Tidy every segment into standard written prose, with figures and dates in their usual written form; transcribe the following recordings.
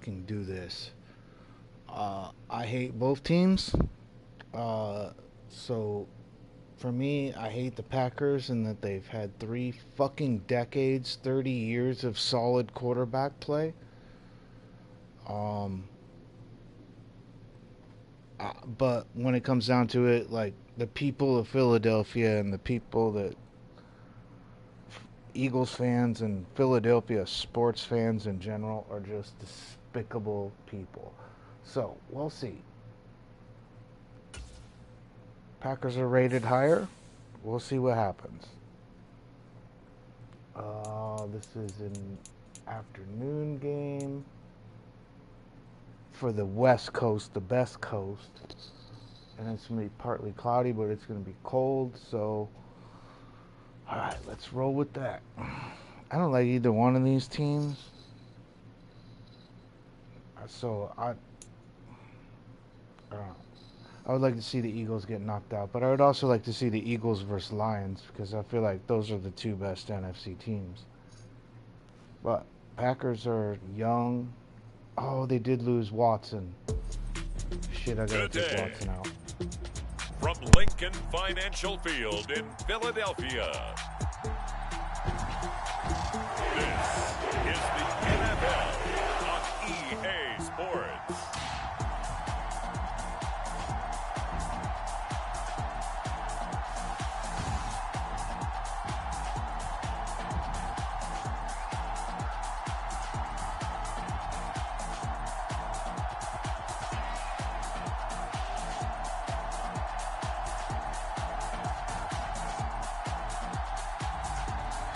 fucking do this. I hate both teams. So for me, I hate the Packers in that they've had 3 fucking decades, 30 years of solid quarterback play. Um, but when it comes down to it, like the people of Philadelphia and the people that Eagles fans and Philadelphia sports fans in general are just despicable people. So we'll see. Packers are rated higher. We'll see what happens. This is an afternoon game for the West Coast, the best coast. And it's going to be partly cloudy, but it's going to be cold. So, all right, let's roll with that. I don't like either one of these teams. So, I don't know. I would like to see the Eagles get knocked out, but I would also like to see the Eagles versus Lions because I feel like those are the two best NFC teams. But Packers are young. Oh, they did lose Watson. Shit, I gotta take Watson out. From Lincoln Financial Field in Philadelphia, this is the NFL on EA Sports.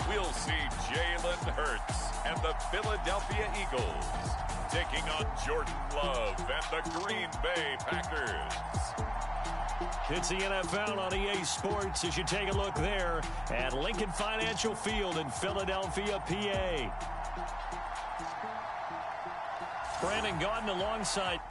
We'll see Jalen Hurts and the Philadelphia Eagles taking on Jordan Love and the Green Bay Packers. It's the NFL on EA Sports as you take a look there at Lincoln Financial Field in Philadelphia, PA. Brandon Gaudin alongside.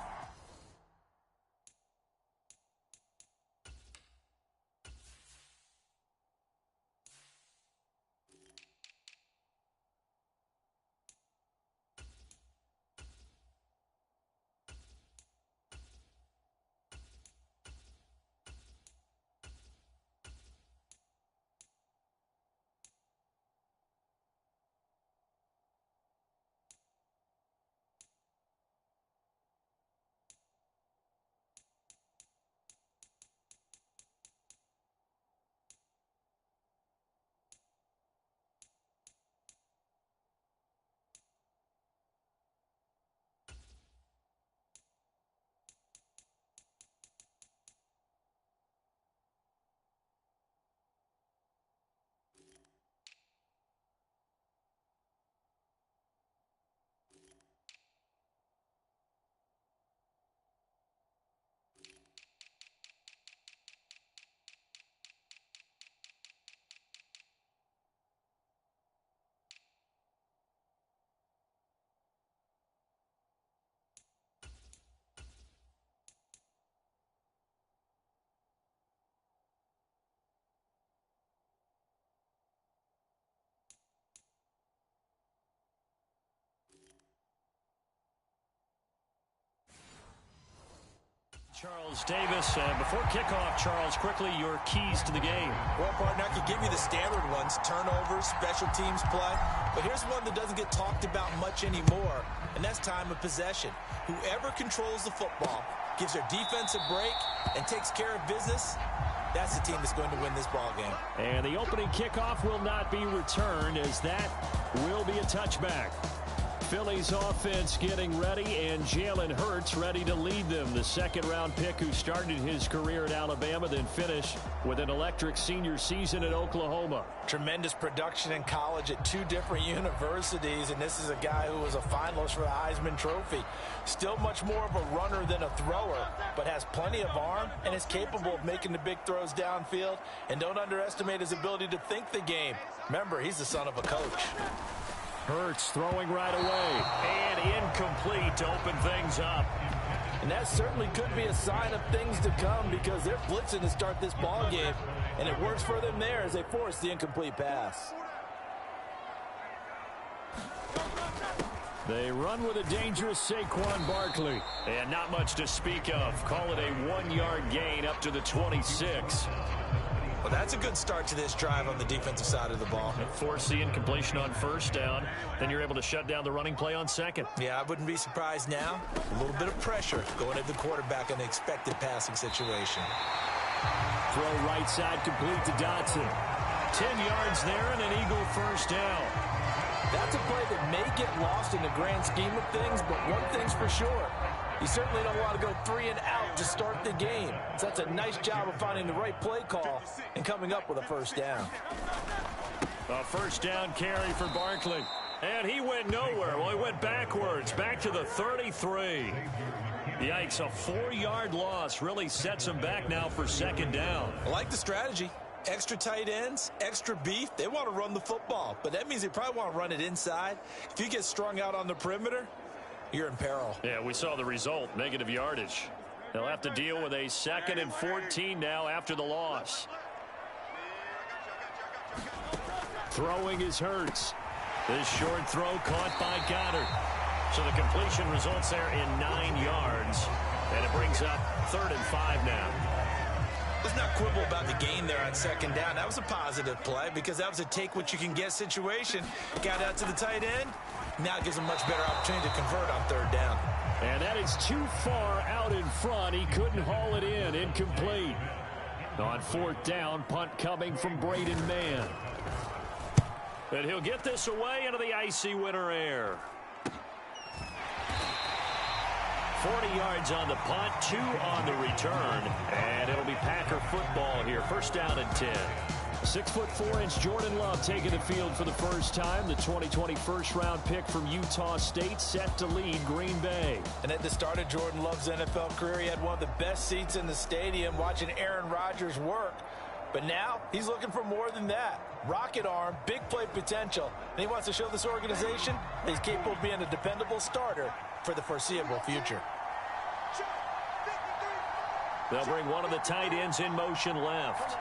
Charles Davis, before kickoff, Charles, quickly your keys to the game. Well, partner, I could give you the standard ones, turnovers, special teams play, but here's one that doesn't get talked about much anymore, and that's time of possession. Whoever controls the football, gives their defense a break, and takes care of business, that's the team that's going to win this ball game. And the opening kickoff will not be returned as that will be a touchback. Philly's offense getting ready, and Jalen Hurts ready to lead them. The second-round pick who started his career at Alabama, then finished with an electric senior season at Oklahoma. Tremendous production in college at 2 different universities, and this is a guy who was a finalist for the Heisman Trophy. Still much more of a runner than a thrower, but has plenty of arm and is capable of making the big throws downfield. And don't underestimate his ability to think the game. Remember, he's the son of a coach. Hurts throwing right away, and incomplete to open things up. And that certainly could be a sign of things to come because they're blitzing to start this ball game, and it works for them there as they force the incomplete pass. They run with a dangerous Saquon Barkley. And not much to speak of. Call it a 1-yard gain up to the 26. Well, that's a good start to this drive on the defensive side of the ball. Force the incompletion on first down. Then you're able to shut down the running play on second. Yeah, I wouldn't be surprised now. A little bit of pressure going at the quarterback in an expected passing situation. Throw right side complete to Dotson. 10 yards there and an Eagle first down. That's a play that may get lost in the grand scheme of things, but one thing's for sure. You certainly don't want to go 3 and out to start the game. So that's a nice job of finding the right play call and coming up with a first down. A first down carry for Barkley. And he went nowhere. Well, he went backwards, back to the 33. Yikes, a 4-yard loss really sets him back now for second down. I like the strategy. Extra tight ends, extra beef. They want to run the football, but that means they probably want to run it inside. If you get strung out on the perimeter, you're in peril. Yeah, we saw the result, negative yardage. They'll have to deal with a 2nd and 14 now after the loss. Throwing is Hurts. This short throw caught by Goddard. So the completion results there in 9 yards. And it brings up 3rd and 5 now. Let's not quibble about the gain there on second down. That was a positive play because that was a take-what-you-can-get situation. Got out to the tight end. Now it gives him much better opportunity to convert on 3rd down. And that is too far out in front. He couldn't haul it in. Incomplete. On 4th down, punt coming from Braden Mann. And he'll get this away into the icy winter air. 40 yards on the punt, 2 on the return, and it'll be Packer football here. First down and 10. 6'4" Jordan Love taking the field for the first time. The 2020 first-round pick from Utah State set to lead Green Bay. And at the start of Jordan Love's NFL career, he had one of the best seats in the stadium watching Aaron Rodgers work. But now he's looking for more than that. Rocket arm, big play potential. And he wants to show this organization that he's capable of being a dependable starter for the foreseeable future. They'll bring one of the tight ends in motion left.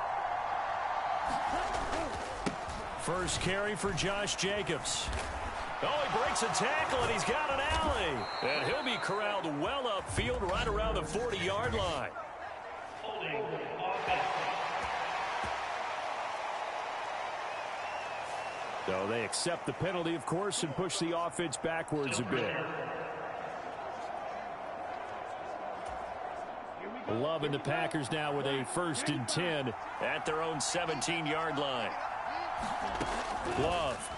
First carry for Josh Jacobs. Oh, he breaks a tackle, and he's got an alley. And he'll be corralled well upfield right around the 40-yard line. So they accept the penalty, of course, and push the offense backwards a bit. Love and the Packers now with a 1st and 10 at their own 17-yard line. Love.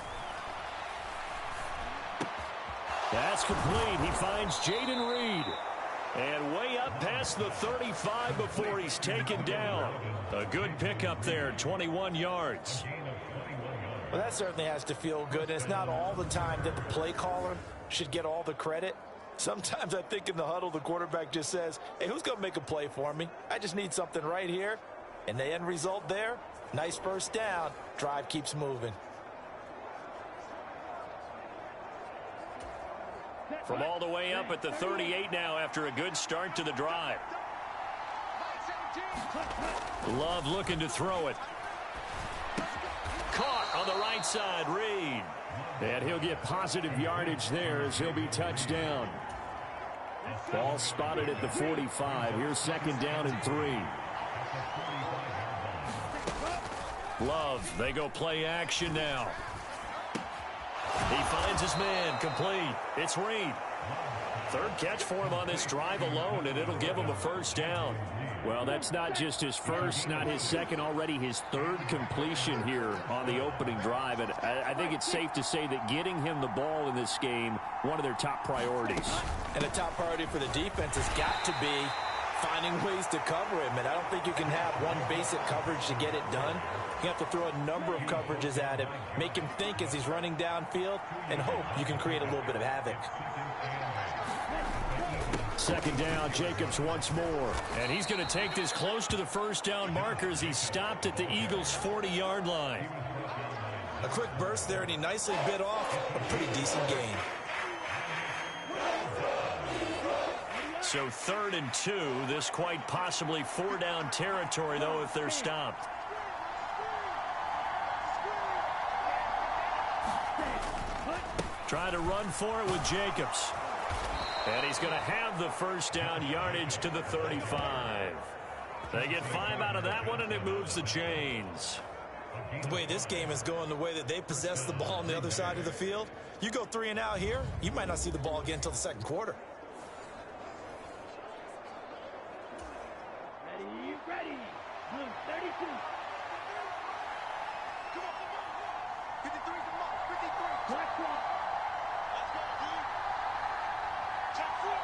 That's complete. He finds Jaden Reed. And way up past the 35 before he's taken down. A good pickup there, 21 yards. Well, that certainly has to feel good. And it's not all the time that the play caller should get all the credit. Sometimes I think in the huddle, the quarterback just says, hey, who's going to make a play for me? I just need something right here. And the end result there, nice first down. Drive keeps moving. From all the way up at the 38 now after a good start to the drive. Love looking to throw it. Caught on the right side, Reed. And he'll get positive yardage there as he'll be touched down. Ball spotted at the 45. Here's 2nd down and 3. Love, they go play action now. He finds his man, complete. It's Reed. 3rd catch for him on this drive alone, and it'll give him a first down. Well, that's not just his first, not his second, already his 3rd completion here on the opening drive. And I think it's safe to say that getting him the ball in this game, one of their top priorities. And a top priority for the defense has got to be finding ways to cover him. And I don't think you can have one basic coverage to get it done. You have to throw a number of coverages at him, make him think as he's running downfield, and hope you can create a little bit of havoc. 2nd down, Jacobs once more. And he's going to take this close to the first down marker as he's stopped at the Eagles' 40-yard line. A quick burst there, and he nicely bit off a pretty decent gain. So 3rd and 2, this quite possibly 4-down territory, though, if they're stopped. Try to run for it with Jacobs. And he's going to have the first down, yardage to the 35. They get 5 out of that one, and it moves the chains. The way this game is going, the way that they possess the ball on the other side of the field, you go 3 and out here, you might not see the ball again until the second quarter. Ready. Blue 32. Come on. 53, come on. 53. Black one. Let's go, dude. Check four.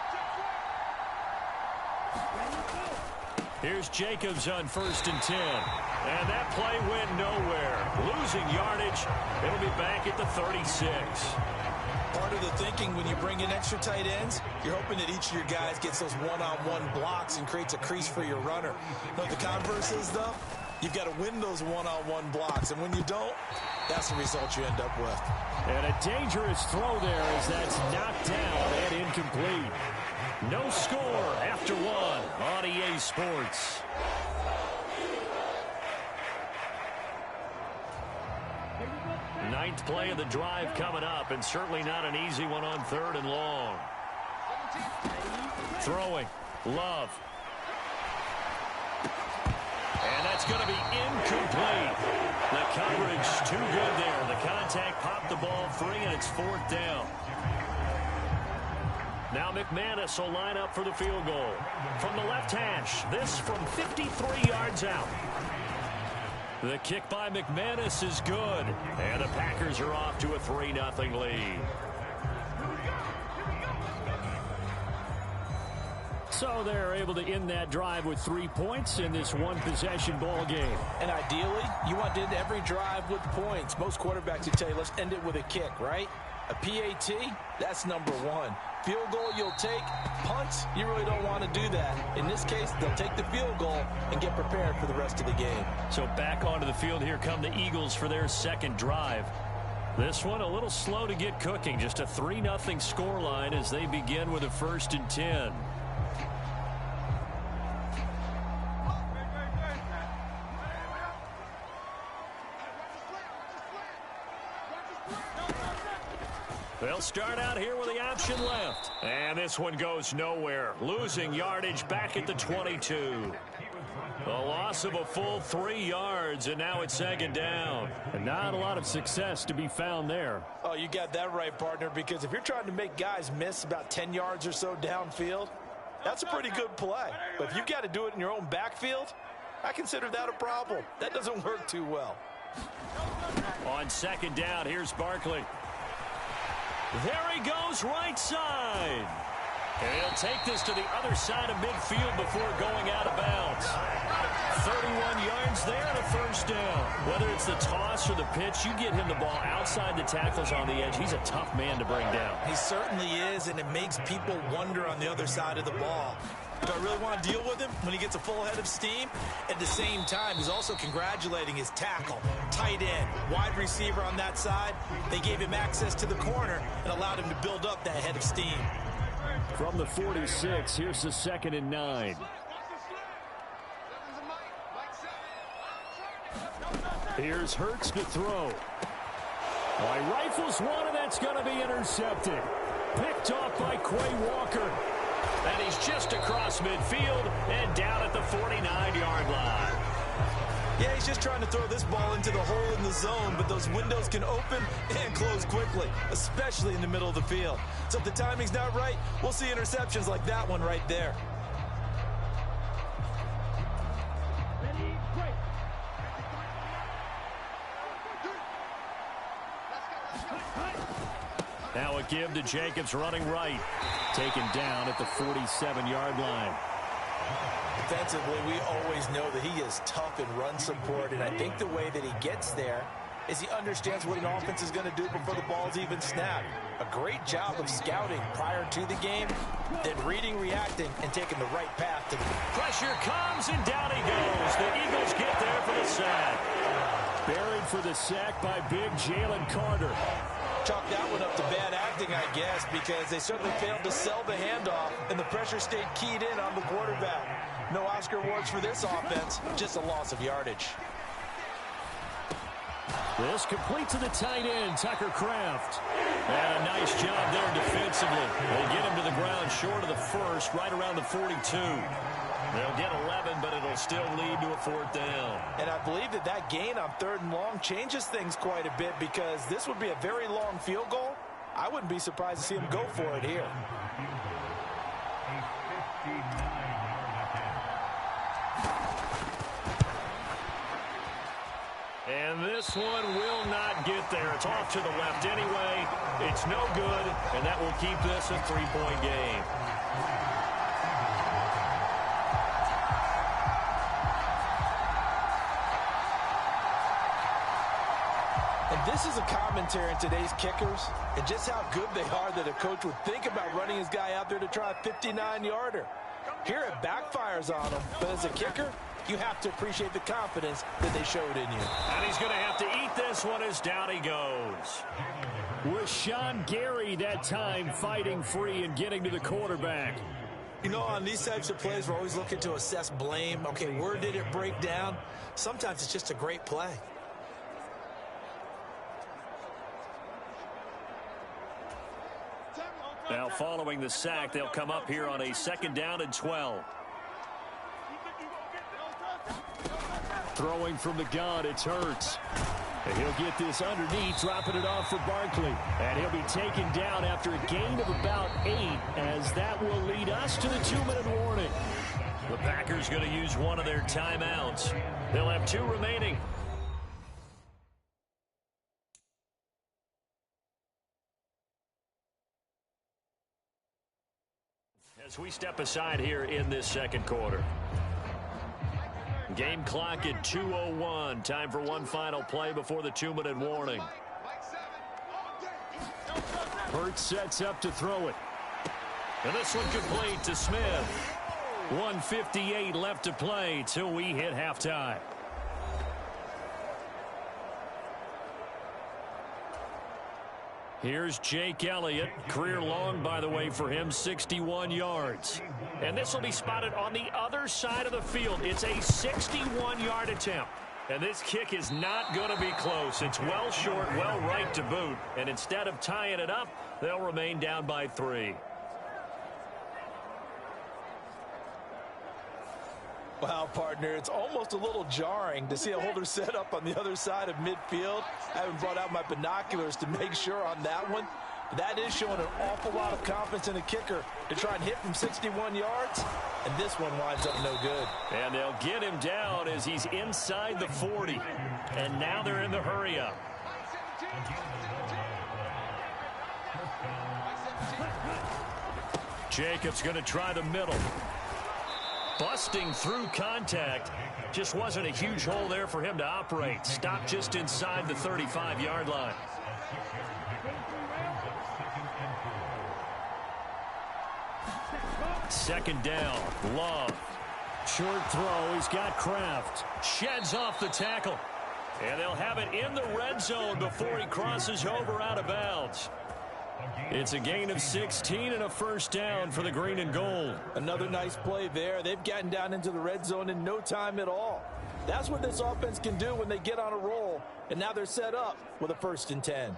Ready, go. Here's Jacobs on 1st and 10. And that play went nowhere. Losing yardage. It'll be back at the 36. Part of the thinking when you bring in extra tight ends, you're hoping that each of your guys gets those one-on-one blocks and creates a crease for your runner. But the converse is, though, you've got to win those one-on-one blocks. And when you don't, that's the result you end up with. And a dangerous throw there as that's knocked down and incomplete. No score after 1 on EA Sports. Ninth play of the drive coming up, and certainly not an easy one on 3rd and long. Throwing. Love. And that's going to be incomplete. The coverage too good there. The contact popped the ball free, and it's 4th down. Now McManus will line up for the field goal. From the left hash, this from 53 yards out. The kick by McManus is good. And the Packers are off to a 3-0 lead. So they're able to end that drive with 3 points in this one-possession ball game. And ideally, you want to end every drive with points. Most quarterbacks would tell you, let's end it with a kick, right? A PAT, that's number 1. Field goal you'll take. Punts, you really don't want to do that. In this case, they'll take the field goal and get prepared for the rest of the game. So back onto the field, here come the Eagles for their second drive. This one a little slow to get cooking. Just a 3-0 scoreline as they begin with a 1st and 10. They'll start out here with the option left. And this one goes nowhere. Losing yardage back at the 22. A loss of a full 3 yards, and now it's 2nd down. And not a lot of success to be found there. Oh, you got that right, partner, because if you're trying to make guys miss about 10 yards or so downfield, that's a pretty good play. But if you've got to do it in your own backfield, I consider that a problem. That doesn't work too well. On 2nd down, here's Barkley. There he goes, right side. And he'll take this to the other side of midfield before going out of bounds. 31 yards there and a 1st down. Whether it's the toss or the pitch, you get him the ball outside the tackles on the edge. He's a tough man to bring down. He certainly is, and it makes people wonder on the other side of the ball. Do I really want to deal with him when he gets a full head of steam? At the same time, he's also congratulating his tackle, tight end, wide receiver on that side. They gave him access to the corner and allowed him to build up that head of steam. From the 46, here's the 2nd and 9. Here's Hurts to throw. Well, he rifles one, and that's going to be intercepted. Picked off by Quay Walker. And he's just across midfield and down at the 49-yard line. Yeah, he's just trying to throw this ball into the hole in the zone, but those windows can open and close quickly, especially in the middle of the field. So if the timing's not right, we'll see interceptions like that one right there. Now a give to Jacobs running right. Taken down at the 47-yard line. Defensively, we always know that he is tough in run support, and I think the way that he gets there is he understands what an offense is going to do before the ball's even snapped. A great job of scouting prior to the game, then reading, reacting, and taking the right path to the pressure comes, and down he goes. The Eagles get there for the sack. Buried for the sack by big Jalen Carter. Chalk that one up to bad acting, I guess, because they certainly failed to sell the handoff, and the pressure stayed keyed in on the quarterback. No Oscar awards for this offense, just a loss of yardage. This complete to the tight end, Tucker Kraft. And a nice job there defensively. They get him to the ground short of the first, right around the 42. They'll get 11, but it'll still lead to a 4th down. And I believe that gain on 3rd and long changes things quite a bit, because this would be a very long field goal. I wouldn't be surprised to see him go for it here. And this one will not get there. It's off to the left anyway. It's no good, and that will keep this a 3-point game. And this is a commentary on today's kickers and just how good they are that a coach would think about running his guy out there to try a 59-yarder. Here it backfires on him, but as a kicker, you have to appreciate the confidence that they showed in you. And he's going to have to eat this one as down he goes. Rashawn Gary that time fighting free and getting to the quarterback. You know, on these types of plays, we're always looking to assess blame. Okay, where did it break down? Sometimes it's just a great play. Now following the sack, they'll come up here on a 2nd down and 12. Throwing from the gun, it's Hurts. And he'll get this underneath, dropping it off for Barkley. And he'll be taken down after a gain of about 8, as that will lead us to the 2-minute warning. The Packers going to use one of their timeouts. They'll have 2 remaining. As we step aside here in this 2nd quarter. Game clock at 2:01. Time for one final play before the 2-minute warning. Hurts sets up to throw it. And this one complete to Smith. 1:58 left to play till we hit halftime. Here's Jake Elliott. Career long, by the way, for him, 61 yards. And this will be spotted on the other side of the field. It's a 61-yard attempt. And this kick is not going to be close. It's well short, well right to boot. And instead of tying it up, they'll remain down by 3. Wow, partner, it's almost a little jarring to see a holder set up on the other side of midfield. I haven't brought out my binoculars to make sure on that one. That is showing an awful lot of confidence in the kicker to try and hit from 61 yards. And this one winds up no good. And they'll get him down as he's inside the 40. And now they're in the hurry-up. Jacobs going to try the middle. Busting through contact. Just wasn't a huge hole there for him to operate. Stopped just inside the 35-yard line. Second down. Love. Short throw. He's got Kraft. Sheds off the tackle. And they'll have it in the red zone before he crosses over out of bounds. It's a gain of 16 and a 1st down for the green and gold. Another nice play there. They've gotten down into the red zone in no time at all. That's what this offense can do when they get on a roll. And now they're set up with a 1st and 10.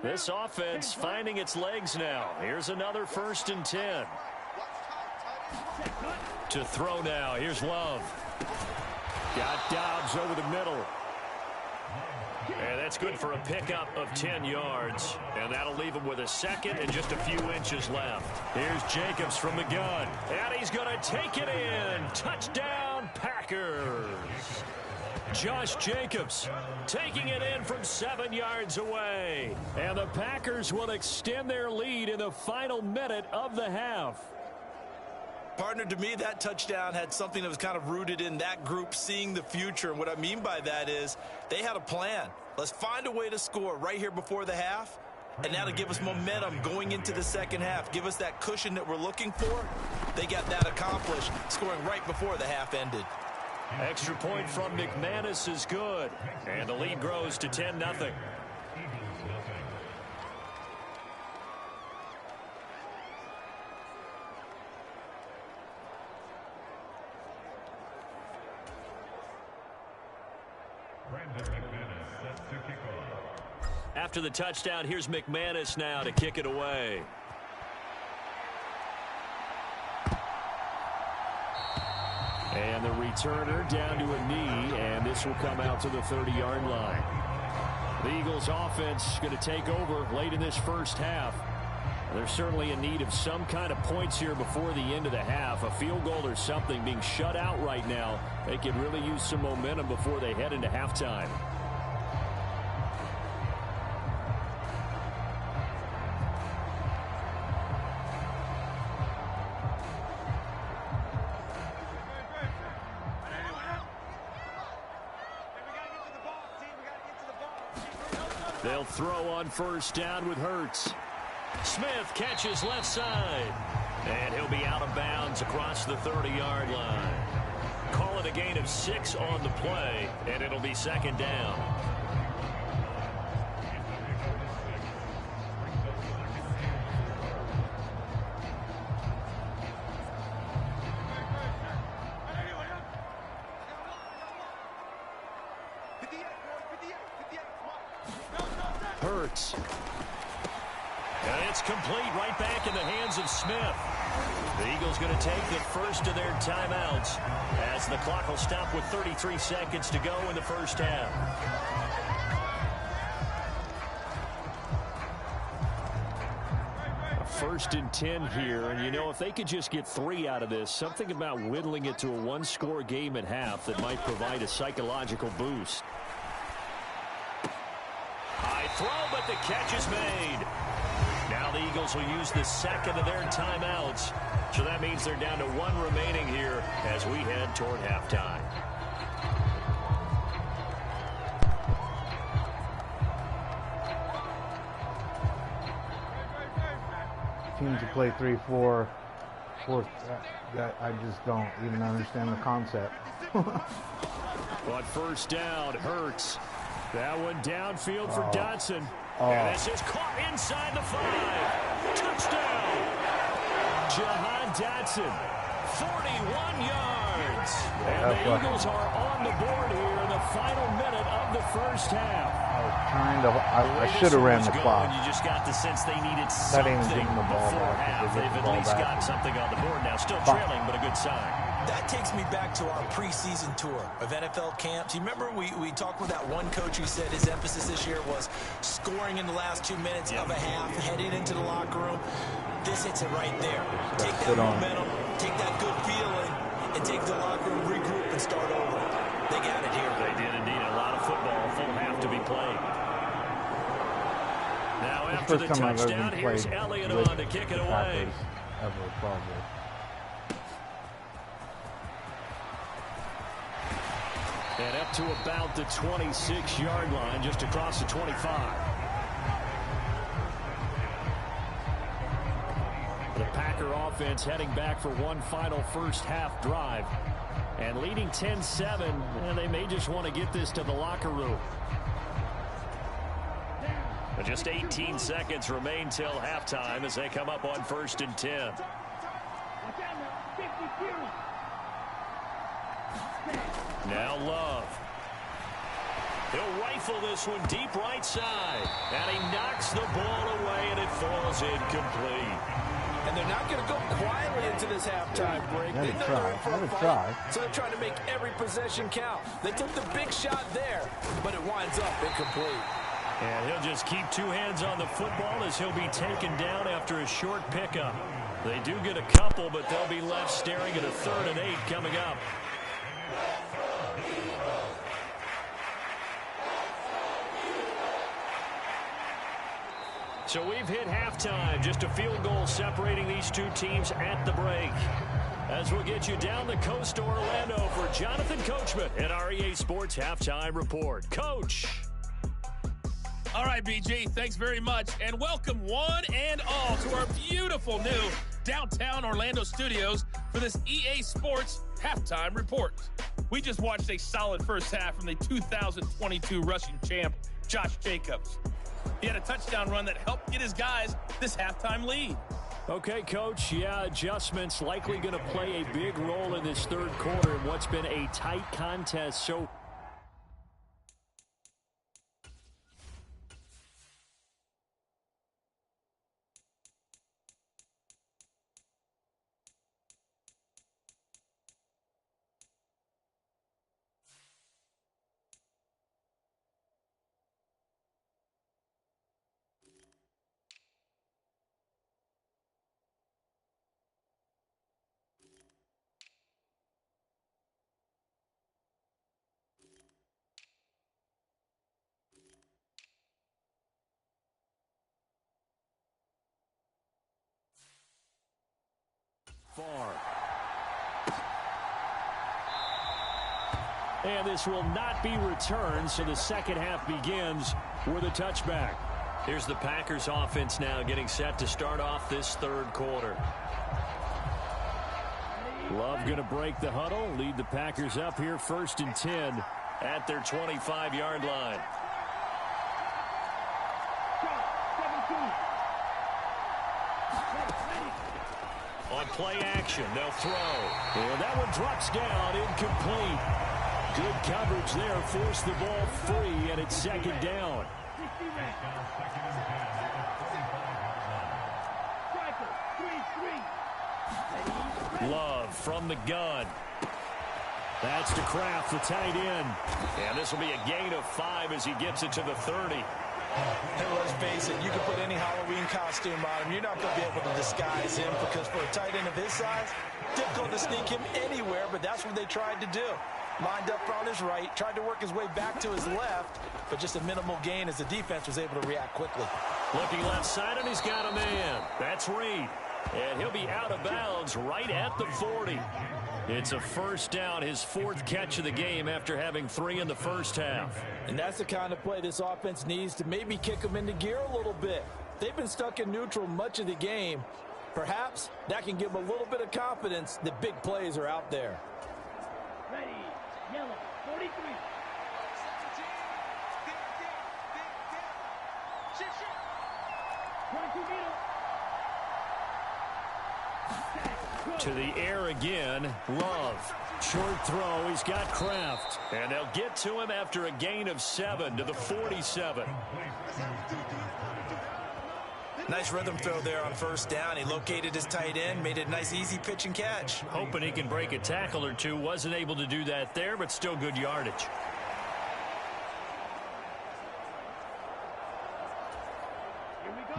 This offense finding its legs now. Here's another 1st and 10. To throw now. Here's Love. Got Dobbs over the middle. And that's good for a pickup of 10 yards. And that'll leave him with a 2nd and just a few inches left. Here's Jacobs from the gun. And he's going to take it in. Touchdown, Packers. Josh Jacobs taking it in from 7 yards away. And the Packers will extend their lead in the final minute of the half. Partner, to me, that touchdown had something that was kind of rooted in that group seeing the future. And what I mean by that is they had a plan. Let's find a way to score right here before the half. And that'll give us momentum going into the second half. Give us that cushion that we're looking for. They got that accomplished, scoring right before the half ended. Extra point from McManus is good. And the lead grows to 10-0. After the touchdown, here's McManus now to kick it away. And the returner down to a knee, and this will come out to the 30-yard line. The Eagles offense going to take over late in this first half. They're certainly in need of some kind of points here before the end of the half. A field goal or something. Being shut out right now, they could really use some momentum before they head into halftime. They'll throw on first down with Hurts. Smith catches left side. And he'll be out of bounds across the 30-yard line. Call it a gain of 6 on the play, and it'll be second down. Hurts. And it's complete right back in the hands of Smith. The Eagles going to take the first of their timeouts as the clock will stop with 33 seconds to go in the first half. First and 10 here, and you know, if they could just get 3 out of this, something about whittling it to a one-score game at half that might provide a psychological boost. High throw, but the catch is made. Now the Eagles will use the second of their timeouts, so that means they're down to 1 remaining here as we head toward halftime. Teams who play 3-4, that I just don't even understand the concept. But first down, Hurts. That one downfield for Dotson. And this is caught inside the 5. Touchdown. Jahan Dotson, 41 yards. And the Eagles are on the board here in the final minute of the first half. I should have ran the clock. You just got the sense they needed something before half. They've at least got something on the board now. Still trailing, but a good sign. That takes me back to our preseason tour of NFL camps. You remember we talked with that one coach who said his emphasis this year was scoring in the last 2 minutes of a half, heading into the locker room. This hits it right there. Take that momentum, take that good feeling, and take the locker room, regroup, and start over. They got it here. They did indeed. A lot of football, full half to be played. Now after the touchdown, here's Elliott on to kick it away. And up to about the 26-yard line, just across the 25. The Packer offense heading back for one final first half drive. And leading 10-7, and they may just want to get this to the locker room. But just 18 seconds remain till halftime as they come up on first and 10. Now Love. He'll rifle this one deep right side. And he knocks the ball away, and it falls incomplete. And they're not going to go quietly into this halftime break. They know they're in for a fight, so they're trying to make every possession count. They took the big shot there, but it winds up incomplete. And he'll just keep 2 hands on the football as he'll be taken down after a short pickup. They do get a couple, but they'll be left staring at a 3rd and 8 coming up. So we've hit halftime, just a field goal separating these 2 teams at the break. As we'll get you down the coast to Orlando for Jonathan Coachman at our EA Sports Halftime Report. Coach. All right, BG, thanks very much. And welcome one and all to our beautiful new downtown Orlando studios for this EA Sports Halftime Report. We just watched a solid first half from the 2022 rushing champ, Josh Jacobs. He had a touchdown run that helped get his guys this halftime lead. Okay, Coach, yeah, adjustments likely going to play a big role in this 3rd quarter in what's been a tight contest. So And this will not be returned, so the second half begins with a touchback. Here's the Packers offense now getting set to start off this third quarter. Love going to break the huddle, lead the Packers up here 1st and 10 at their 25-yard line. On play action, they'll throw. And that one drops down, incomplete. Good coverage there, forced the ball free, and it's 2nd down. Love from the gun. That's to Kraft, the tight end. And this will be a gain of 5 as he gets it to the 30. And let's face it, you can put any Halloween costume on him. You're not going to be able to disguise him because for a tight end of his size, difficult to sneak him anywhere, but that's what they tried to do. Lined up on his right, tried to work his way back to his left, but just a minimal gain as the defense was able to react quickly. Looking left side, and he's got a man. That's Reed. And he'll be out of bounds right at the 40. It's a 1st down, his 4th catch of the game after having 3 in the first half. And that's the kind of play this offense needs to maybe kick them into gear a little bit. They've been stuck in neutral much of the game. Perhaps that can give them a little bit of confidence that big plays are out there. Ready, yellow, 43. 22 meters. To the air again, Love. Short throw, he's got Kraft. And they'll get to him after a gain of 7 to the 47. Nice rhythm throw there on 1st down. He located his tight end, made it a nice easy pitch and catch. Hoping he can break a tackle or two. Wasn't able to do that there, but still good yardage.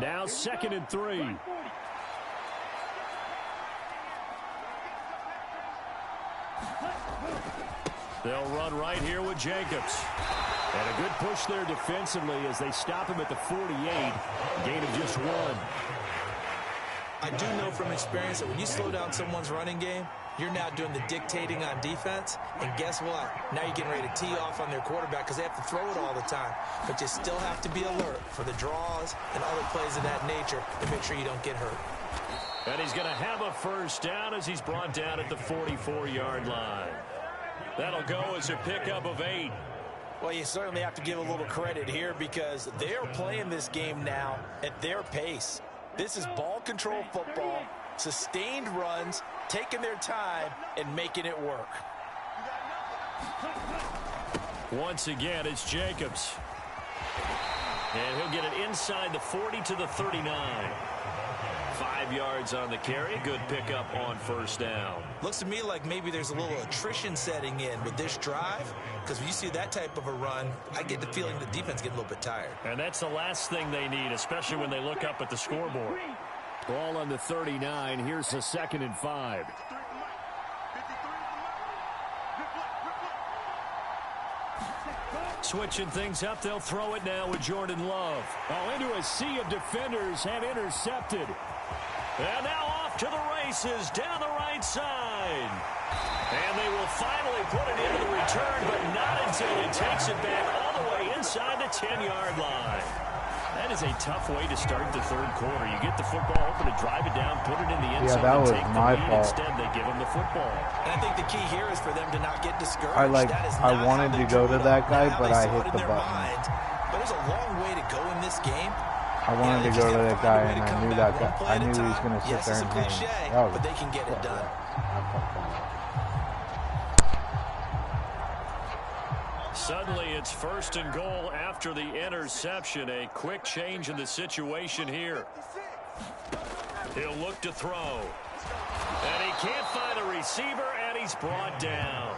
Now 2nd and 3. They'll run right here with Jacobs. And a good push there defensively as they stop him at the 48. Gain of just 1. I do know from experience that when you slow down someone's running game, you're now doing the dictating on defense. And guess what? Now you're getting ready to tee off on their quarterback because they have to throw it all the time. But you still have to be alert for the draws and other plays of that nature to make sure you don't get hurt. And he's going to have a 1st down as he's brought down at the 44-yard line. That'll go as a pickup of 8. Well, you certainly have to give a little credit here because they're playing this game now at their pace. This is ball control football, sustained runs, taking their time, and making it work. Once again, it's Jacobs. And he'll get it inside the 40 to the 39. 5 yards on the carry. Good pickup on 1st down. Looks to me like maybe there's a little attrition setting in with this drive because when you see that type of a run, I get the feeling the defense getting a little bit tired. And that's the last thing they need, especially when they look up at the scoreboard. Ball on the 39. Here's the 2nd and 5. Switching things up, they'll throw it now with Jordan Love. Oh, into a sea of defenders and intercepted. And now off to the races down the right side. And they will finally put it into the return, but not until he takes it back all the way inside the 10-yard line. That is a tough way to start the third quarter. You get the football open to drive it down, put it in the end zone, that was take the my lead. fault. Instead, they give him the football. And I think the key here is for them to not get discouraged. I wanted to go to that guy, but I hit the button. But there's a long way to go in this game. I wanted to go to that guy, and I knew that guy. I knew he was going to sit there and hang. Oh, but they can get it done. Suddenly, it's 1st and goal after the interception. A quick change in the situation here. He'll look to throw. And he can't find a receiver, and he's brought down.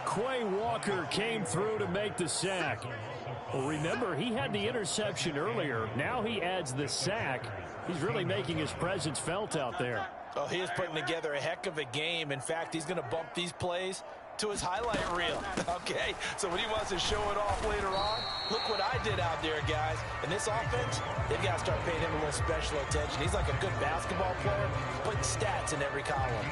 Quay Walker came through to make the sack. Well, remember, he had the interception earlier. Now he adds the sack. He's really making his presence felt out there. Oh, he is putting together a heck of a game. In fact, he's going to bump these plays to his highlight reel. Okay, so when he wants to show it off later on, look what I I did out there, guys. And this offense, they've got to start paying him a little special attention. He's like a good basketball player, putting stats in every column.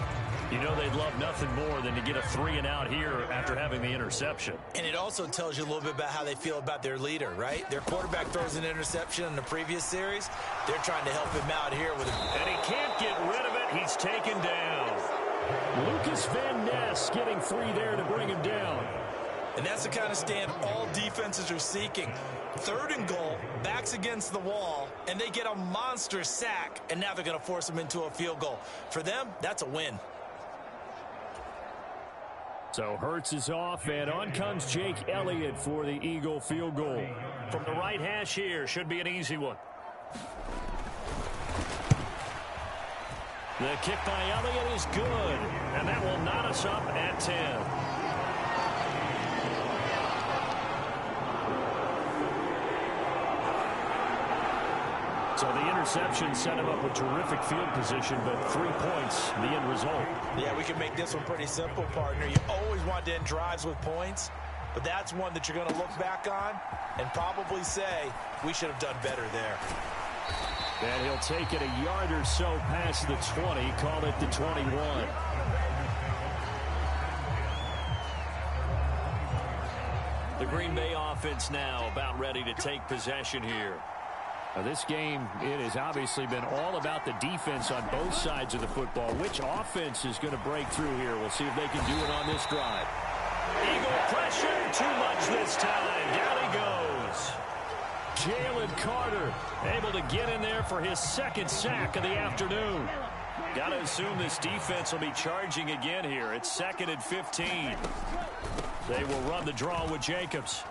You know they'd love nothing more than to get a 3-and-out here after having the interception. And it also tells you a little bit about how they feel about their leader, right? Their quarterback throws an interception in the previous series. They're trying to help him out here with it. And he can't get rid of it. He's taken down. Lucas Van Ness getting free there to bring him down. And that's the kind of stand all defenses are seeking. 3rd and goal, backs against the wall, and they get a monster sack, and now they're going to force them into a field goal. For them, that's a win. So Hurts is off, and on comes Jake Elliott for the Eagle field goal. From the right hash here, should be an easy one. The kick by Elliott is good, and that will knot us up at 10. So the interception set him up with terrific field position, but 3 points, the end result. Yeah, we can make this one pretty simple, partner. You always want to end drives with points, but that's one that you're going to look back on and probably say, we should have done better there. And he'll take it a yard or so past the 20, call it the 21. The Green Bay offense now about ready to take possession here. Now this game, it has obviously been all about the defense on both sides of the football. Which offense is going to break through here? We'll see if they can do it on this drive. Eagle pressure, too much this time. Down he goes. Jalen Carter able to get in there for his 2nd sack of the afternoon. Got to assume this defense will be charging again here. It's 2nd and 15. They will run the draw with Jacobs.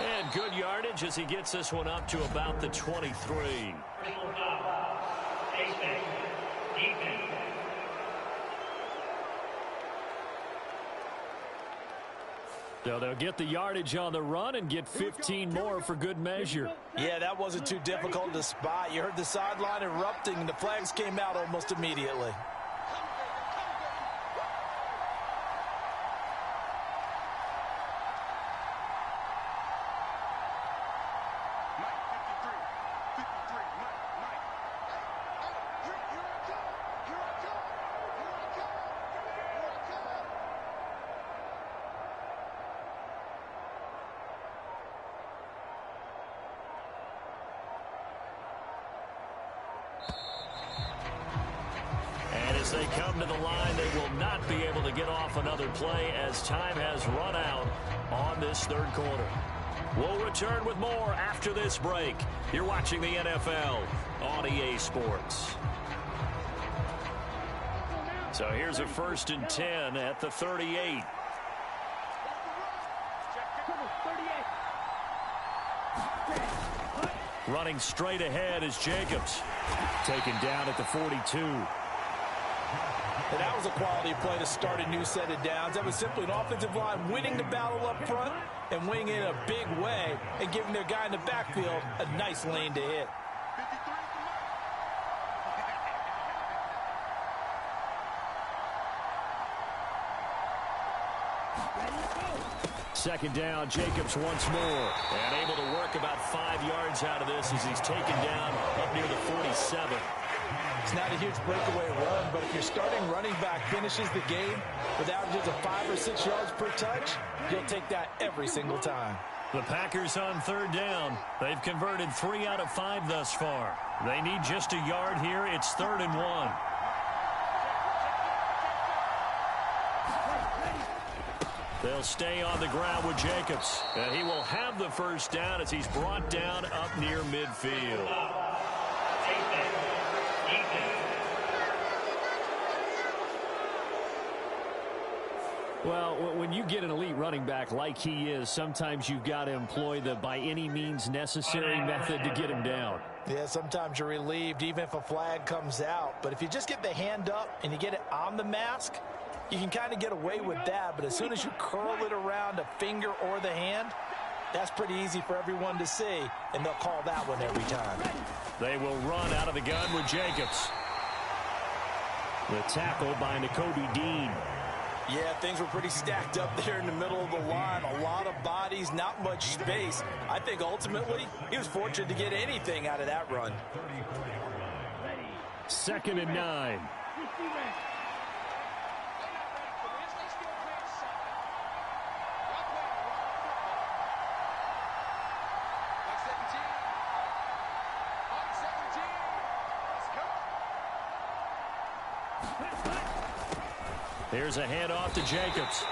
And good yardage as he gets this one up to about the 23. So they'll get the yardage on the run and get 15 more for good measure. Yeah, that wasn't too difficult to spot. You heard the sideline erupting, and the flags came out almost immediately. As they come to the line, they will not be able to get off another play as time has run out on this 3rd quarter. We'll return with more after this break. You're watching the NFL on EA Sports. So here's a 1st and 10 at the 38. Running straight ahead is Jacobs. Taken down at the 42. And that was a quality play to start a new set of downs. That was simply an offensive line winning the battle up front and winning it in a big way and giving their guy in the backfield a nice lane to hit. Second down, Jacobs once more. And able to work about 5 yards out of this as he's taken down up near the 47. It's not a huge breakaway run, but if your starting running back finishes the game with averages of 5 or 6 yards per touch, you'll take that every single time. The Packers on 3rd down. They've converted 3 out of 5 thus far. They need just a yard here. It's 3rd and 1. They'll stay on the ground with Jacobs. And he will have the 1st down as he's brought down up near midfield. Well, when you get an elite running back like he is, sometimes you've got to employ the by any means necessary method to get him down. Yeah, sometimes you're relieved even if a flag comes out. But if you just get the hand up and you get it on the mask, you can kind of get away with that. But as soon as you curl it around a finger or the hand, that's pretty easy for everyone to see, and they'll call that one every time. They will run out of the gun with Jacobs. The tackle by Nakobe Dean. Yeah, things were pretty stacked up there in the middle of the line. A lot of bodies, not much space. I think ultimately he was fortunate to get anything out of that run. 2nd and 9. Here's a handoff to Jacobs.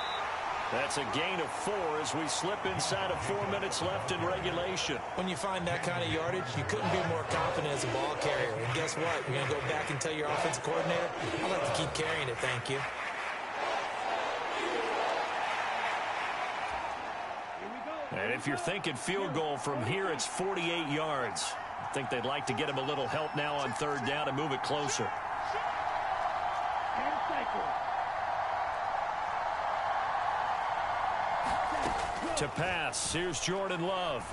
That's a gain of 4 as we slip inside of 4 minutes left in regulation. When you find that kind of yardage, you couldn't be more confident as a ball carrier. And guess what? You're going to go back and tell your offensive coordinator, I'd like to keep carrying it, thank you. And if you're thinking field goal from here, it's 48 yards. I think they'd like to get him a little help now on 3rd down and move it closer. To pass, here's Jordan Love.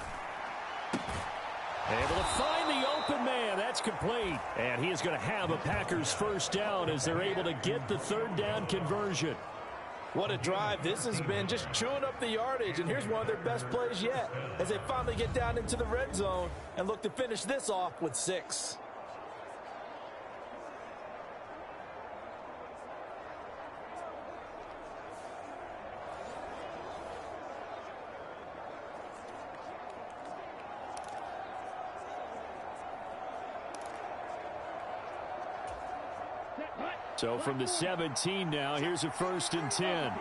Able to find the open man. That's complete. And he is going to have a Packers 1st down as they're able to get the 3rd down conversion. What a drive. This has been just chewing up the yardage. And here's one of their best plays yet as they finally get down into the red zone and look to finish this off with 6. So from the 17 now, here's a 1st and 10.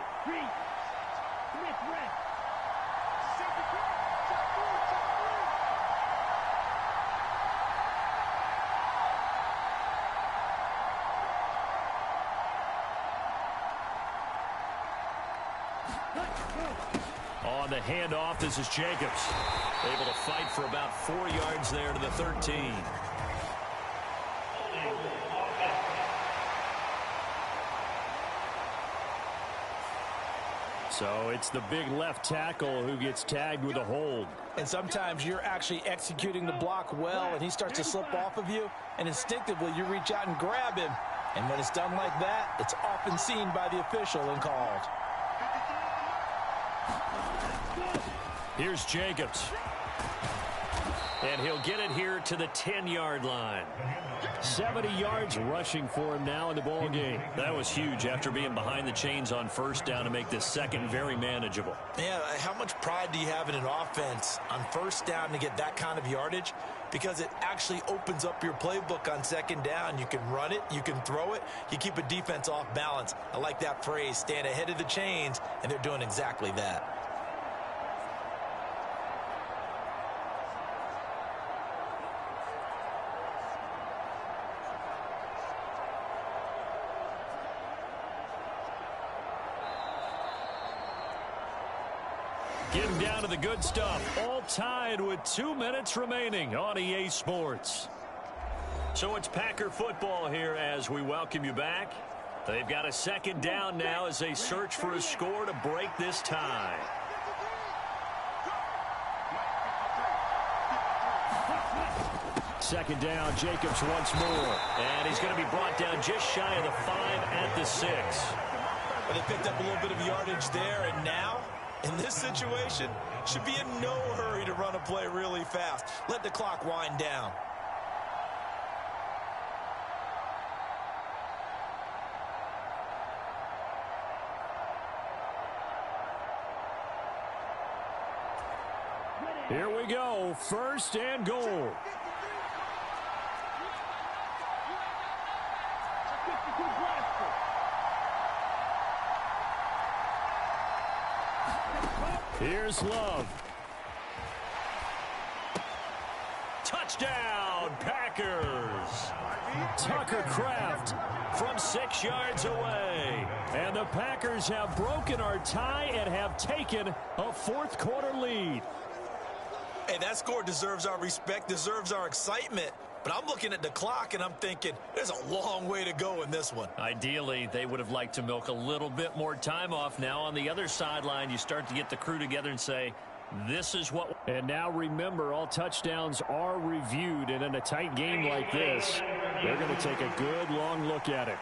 On the handoff, this is Jacobs. Able to fight for about 4 yards there to the 13. So it's the big left tackle who gets tagged with a hold. And sometimes you're actually executing the block well, and he starts to slip off of you, and instinctively you reach out and grab him. And when it's done like that, it's often seen by the official and called. Here's Jacobs. And he'll get it here to the 10-yard line. 70 yards rushing for him now in the ball game. That was huge after being behind the chains on 1st down to make this 2nd very manageable. Yeah, how much pride do you have in an offense on 1st down to get that kind of yardage? Because it actually opens up your playbook on 2nd down. You can run it, you can throw it, you keep a defense off balance. I like that phrase, stand ahead of the chains, and they're doing exactly that. Getting down to the good stuff. All tied with 2 minutes remaining on EA Sports. So it's Packer football here as we welcome you back. They've got a 2nd down now as they search for a score to break this tie. Second down, Jacobs once more. And he's going to be brought down just shy of the 5 at the 6. Well, they picked up a little bit of yardage there, and now in this situation, should be in no hurry to run a play really fast. Let the clock wind down. Here we go, 1st and goal. Here's Love. Touchdown, Packers. Tucker Kraft from 6 yards away. And the Packers have broken our tie and have taken a 4th quarter lead. Hey, that score deserves our respect, deserves our excitement. But I'm looking at the clock and I'm thinking there's a long way to go in this one. Ideally, they would have liked to milk a little bit more time off. Now on the other sideline, you start to get the crew together and say, this is what. And now remember, all touchdowns are reviewed. And in a tight game like this, they're going to take a good long look at it.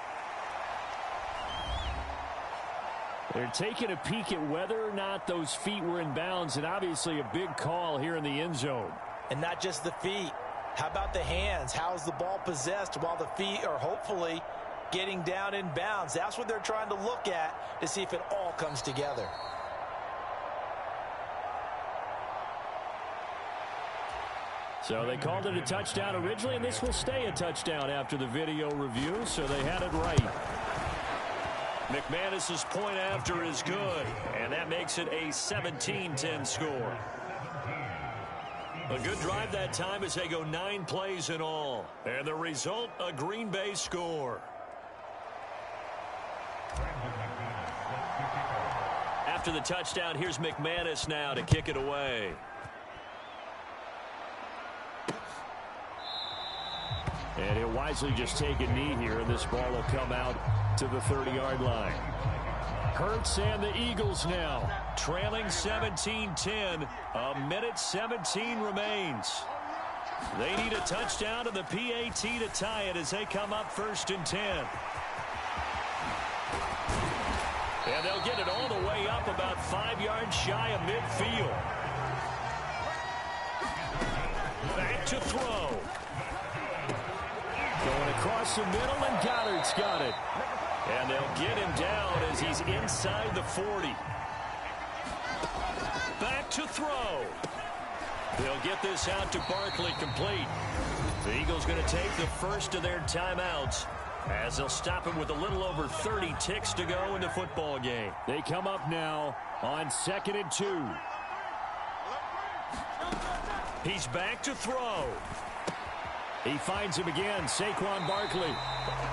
They're taking a peek at whether or not those feet were in bounds, and obviously a big call here in the end zone. And not just the feet. How about the hands? How's the ball possessed while the feet are hopefully getting down in bounds? That's what they're trying to look at to see if it all comes together. So they called it a touchdown originally, and this will stay a touchdown after the video review, so they had it right. McManus's point after is good, and that makes it a 17-10 score. A good drive that time as they go 9 plays in all. And the result, a Green Bay score. After the touchdown, here's McManus now to kick it away. And he'll wisely just take a knee here, and this ball will come out to the 30-yard line. Hurts and the Eagles now trailing 17-10. A minute 17 remains. They need a touchdown and the PAT to tie it as they come up 1st and 10. And they'll get it all the way up about 5 yards shy of midfield. Back to throw. Going across the middle, and Goddard's got it. And they'll get him down as he's inside the 40. Back to throw. They'll get this out to Barkley complete. The Eagles going to take the first of their timeouts as they'll stop him with a little over 30 ticks to go in the football game. They come up now on 2nd and 2. He's back to throw. He finds him again, Saquon Barkley.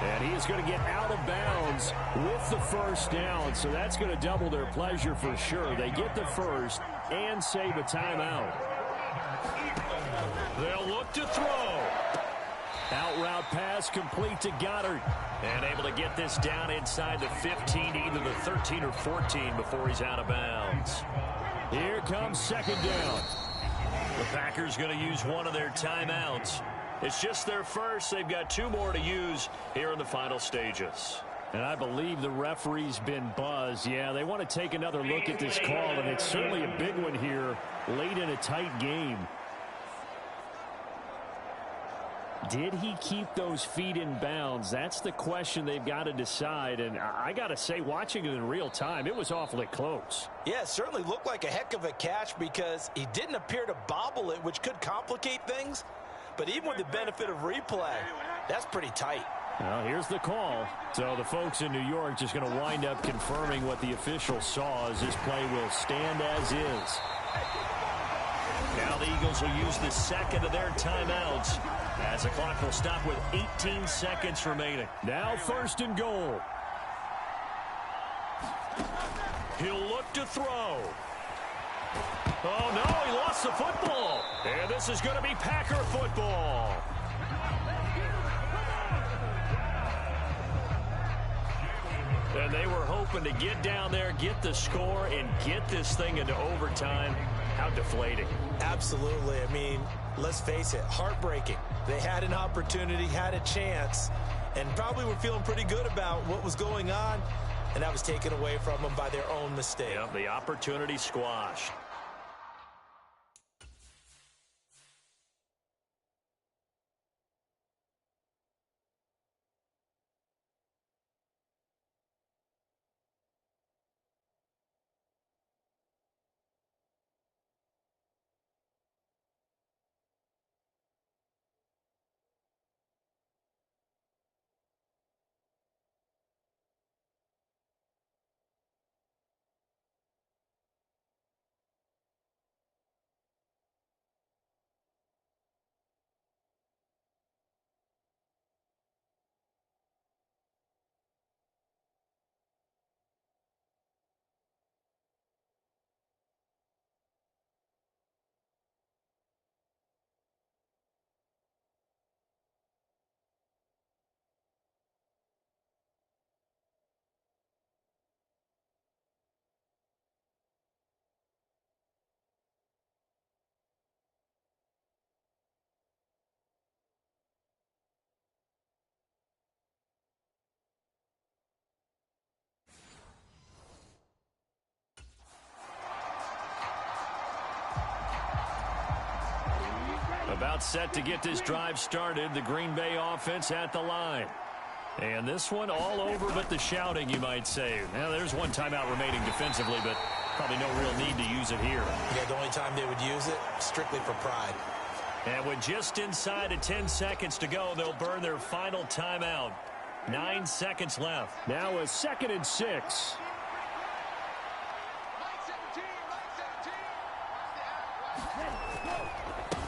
And he is going to get out of bounds with the first down. So that's going to double their pleasure for sure. They get the first and save a timeout. They'll look to throw. Out route pass complete to Goddard. And able to get this down inside the 15 to either the 13 or 14 before he's out of bounds. Here comes 2nd down. The Packers going to use one of their timeouts. It's just their first. They've got 2 more to use here in the final stages. And I believe the referee's been buzzed. Yeah, they want to take another look at this call, and it's certainly a big one here late in a tight game. Did he keep those feet in bounds? That's the question they've got to decide. And I got to say, watching it in real time, it was awfully close. Yeah, it certainly looked like a heck of a catch because he didn't appear to bobble it, which could complicate things. But even with the benefit of replay, that's pretty tight. Well, here's the call. So the folks in New York just going to wind up confirming what the official saw as this play will stand as is. Now the Eagles will use the second of their timeouts as the clock will stop with 18 seconds remaining. Now 1st and goal. He'll look to throw. Oh, no, he lost the football. And this is going to be Packer football. And they were hoping to get down there, get the score, and get this thing into overtime. How deflating. Absolutely. I mean, let's face it, heartbreaking. They had an opportunity, had a chance, and probably were feeling pretty good about what was going on, and that was taken away from them by their own mistake. Yep, the opportunity squashed. About set to get this drive started. The Green Bay offense at the line. And this one all over but the shouting, you might say. Now, there's one timeout remaining defensively, but probably no real need to use it here. Yeah, the only time they would use it, strictly for pride. And with just inside of 10 seconds to go, they'll burn their final timeout. 9 seconds left. Now a 2nd and 6.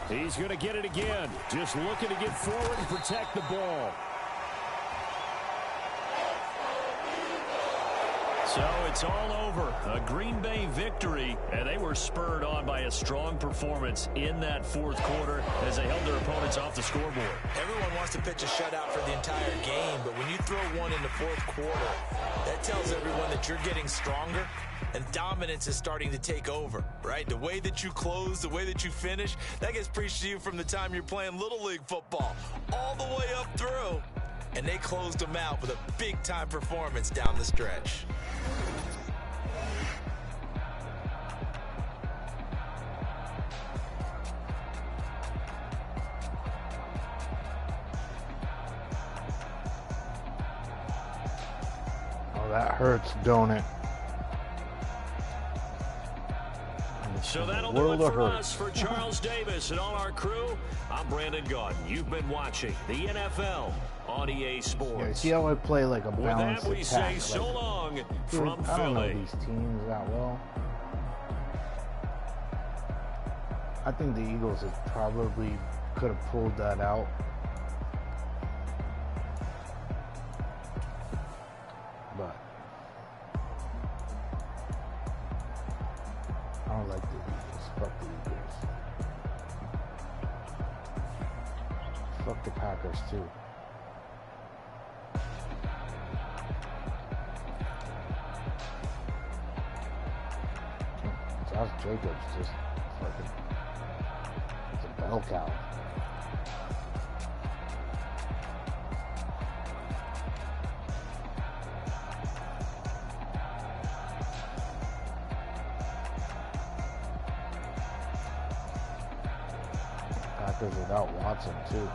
He's going to get it again. Just looking to get forward and protect the ball. So it's all over. A Green Bay victory, and they were spurred on by a strong performance in that fourth quarter as they held their opponents off the scoreboard. Everyone wants to pitch a shutout for the entire game, but when you throw one in the fourth quarter, that tells everyone that you're getting stronger and dominance is starting to take over, right? The way that you close, the way that you finish, that gets preached to you from the time you're playing Little League football all the way up through. And they closed them out with a big-time performance down the stretch. Oh, that hurts, don't it? So that'll do it for us. For Charles Davis and all our crew, I'm Brandon Gaudin. You've been watching the NFL on EA Sports. Yeah, see how I play like a balanced With that, we attack. say so like, long dude, from I don't know Philly. these teams that well. I think the Eagles have probably could have pulled that out. But I don't like the Eagles. Fuck the Eagles. Fuck the Packers too. Josh Jacobs just fucking, it's a bell cow. Packers without Watson too.